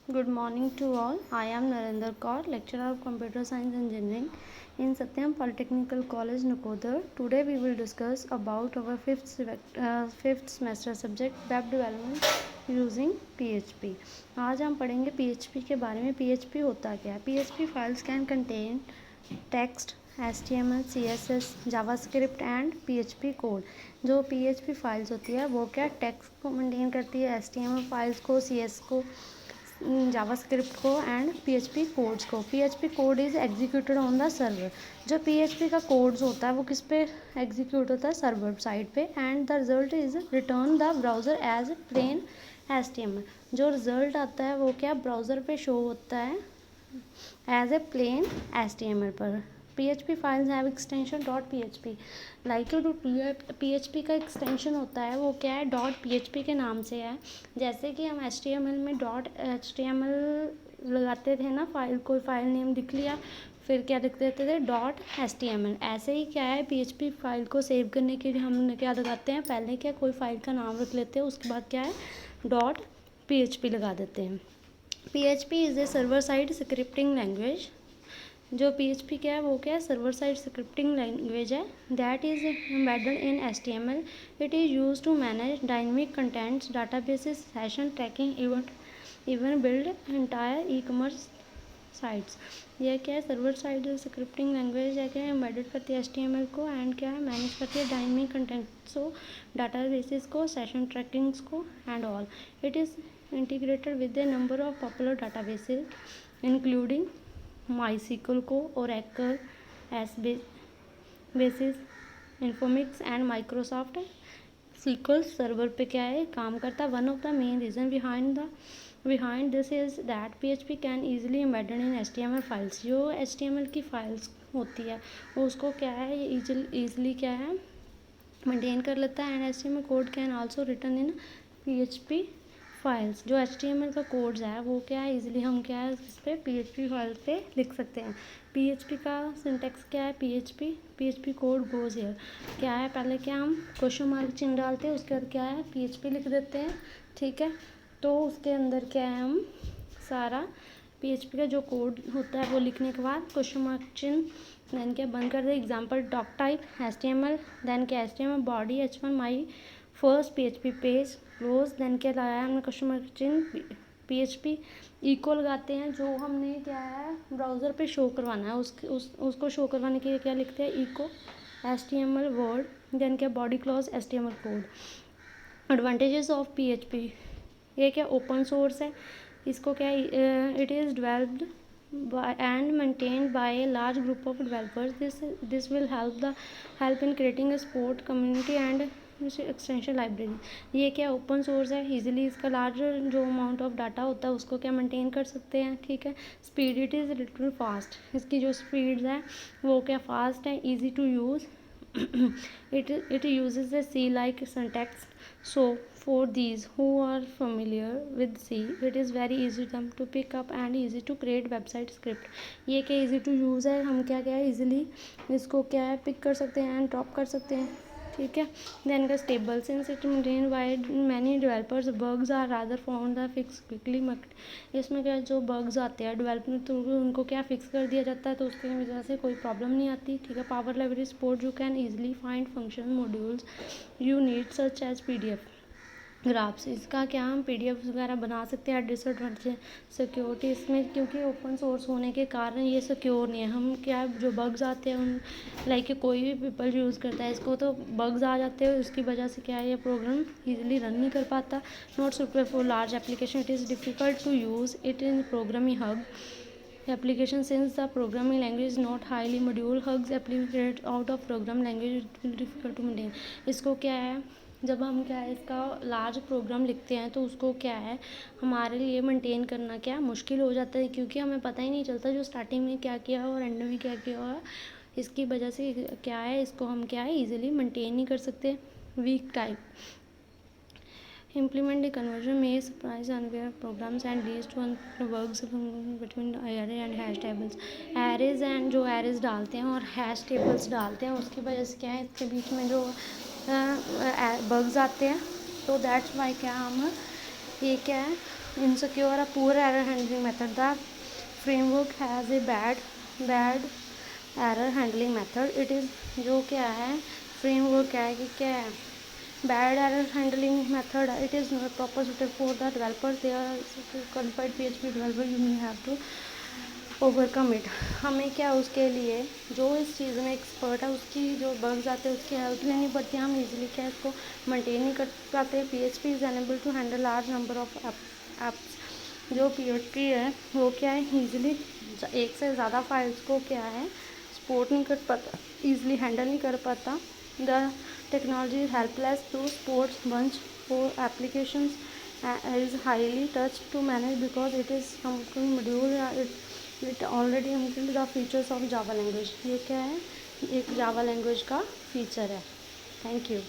Good morning to all. I am Narendra Kaur, lecturer of Computer Science Engineering in Satyam Polytechnical College, Nakodar. Today we will discuss about our fifth semester subject web development using PHP. आज हम पढ़ेंगे PHP के बारे में. PHP होता क्या है? PHP files can contain text, HTML, CSS, JavaScript and PHP code. जो PHP फाइल्स होती है वो क्या टेक्स्ट को मेंटेन करती है, HTML फाइल्स को, CS को, जावास्क्रिप्ट को एंड PHP कोड्स को. PHP code is executed on the server. जो PHP का कोड्स होता है वो किस पे एग्जीक्यूट होता है? सर्वर साइड पे. And the result is return the browser as plain HTML. जो रिजल्ट आता है वो क्या ब्राउज़र पे शो होता है एज ए प्लेन HTML पर. PHP files have extension .php. Like जो PHP का एक्सटेंशन होता है वो क्या है .php के नाम से है. जैसे कि हम HTML में .html लगाते थे ना, कोई फाइल नेम लिख लिया फिर क्या लिख देते थे .html. ऐसे ही क्या है PHP फाइल को सेव करने के लिए हम क्या लगाते हैं, पहले क्या कोई फाइल का नाम रख लेते हैं, उसके बाद क्या है .php लगा देते हैं. PHP is a server side scripting language. जो PHP क्या है वो क्या है सर्वर साइड स्क्रिप्टिंग लैंग्वेज है. That is embedded in HTML. It is use to manage dynamic contents, databases, session tracking, even build entire e-commerce sites. यह क्या है सर्वर साइड स्क्रिप्टिंग लैंग्वेज है, क्या एम्बेडेड करती है HTML को एंड क्या है मैनेज करती है डायनेमिक कंटेंट्स को, डाटाबेसेस को, सेशन ट्रैकिंग्स को and all. It is integrated with a number of popular databases including MySQL को, Oracle, बेसिस, Informix and Microsoft SQL server पे क्या है काम करता है. One of the main reason behind this is that PHP can easily embedded in HTML files. जो HTML की फाइल्स होती है वो उसको क्या है ईजिली क्या है मेंटेन कर लेता है. And HTML code can also written in PHP files. जो HTML का कोड्स है वो क्या है इजीली हम क्या है इस पर PHP फाइल्स पे लिख सकते हैं. PHP का सिंटेक्स क्या है PHP कोड गोज हियर. क्या है पहले क्या हम क्वेश्चन मार्क चिन्ह डालते हैं, उसके बाद क्या है PHP लिख देते हैं. ठीक है, तो उसके अंदर क्या है हम सारा PHP का जो कोड होता है वो लिखने के बाद क्वेश्चन मार्क चिन्ह, देन क्या बंद कर दे example doc type HTML, then क्या HTML body H1 my first PHP page close, then क्या लगाया हमने क्वेश्चन मार्क चिन्ह PHP इको लगाते हैं. जो हमने क्या है ब्राउज़र पे शो करवाना है उसको शो करवाने के लिए क्या लिखते हैं इको HTML वर्ड, देन क्या body close HTML code. Advantages of PHP. ये क्या ओपन सोर्स है, इसको क्या it is developed and maintained by a large group of developers. This will help in creating a sport community and extension library. ये क्या open source है, easily इसका large जो अमाउंट ऑफ डाटा होता है उसको क्या मेंटेन कर सकते हैं. ठीक है, speed it is little fast. इसकी जो स्पीड्स है वो क्या फास्ट है, easy to use. it uses a C like syntax. So for these who are familiar with C, it is very easy them to pick up and easy to create website script. ये क्या easy to use है, हम क्या क्या easily इसको क्या है pick कर सकते हैं एंड ड्रॉप कर सकते हैं. ठीक है, देन का stable since it maintain by many developers bugs are rather found the fix quickly. इसमें क्या जो बग्स आते हैं डेवलपमेंट तो उनको क्या फिक्स कर दिया जाता है, तो उसकी वजह से कोई प्रॉब्लम नहीं आती. ठीक है, power library support you can easily find function modules you need such as PDF graphs. इसका क्या हम PDF वगैरह बना सकते हैं. डिसएडवांटेज सिक्योरिटी इसमें क्योंकि ओपन सोर्स होने के कारण ये सिक्योर नहीं है. हम क्या जो बग्स आते हैं उन लाइक कोई भी पीपल यूज़ करता है इसको तो बग्स आ जाते हैं, उसकी वजह से क्या है ये प्रोग्राम ईजिली रन नहीं कर पाता. Not suitable for large application. It is difficult to use it in programming hub application since the programming language is not highly module. Hugs applicated out of program language it will difficult to maintain. इसको क्या है जब हम क्या है इसका large programme लिखते हैं तो उसको क्या है हमारे लिए मेंटेन करना क्या मुश्किल हो जाता है, क्योंकि हमें पता ही नहीं चलता जो स्टार्टिंग में क्या किया और एंड में क्या किया हुआ. इसकी वजह से क्या है इसको हम क्या है ईजिली मेंटेन नहीं कर सकते. Weak type implement the conversion may surprise unaware programs and leads to bugs between array and hash tables. arrays and जो arrays डालते हैं और hash tables डालते हैं उसकी वजह से क्या है इसके बीच में जो bugs आते हैं. तो दैट्स वाई क्या हम ये क्या है insecure or poor error handling method. The framework has a bad error handling method. It is जो क्या है framework क्या है कि क्या है bad error handling method. It is not proper suited for the developers. They are qualified PHP developer. You may have to overcome it. हमें क्या उसके लिए जो इस चीज़ में एक्सपर्ट है उसकी जो बग्स आते हैं उसकी हेल्प लेनी पड़ती है. हम इजीली क्या इसको मेंटेन नहीं कर पाते. PHP is unable to handle large number of apps. जो PHP है वो क्या है ईजिली एक से ज़्यादा फाइल्स को क्या है सपोर्ट नहीं कर पाता, ईजिली हैंडल नहीं कर पाता. The technology is helpless to support bunch for applications is highly touched to manage because it is some module. It already include the features of Java language. ये क्या है एक Java language का feature है. Thank you.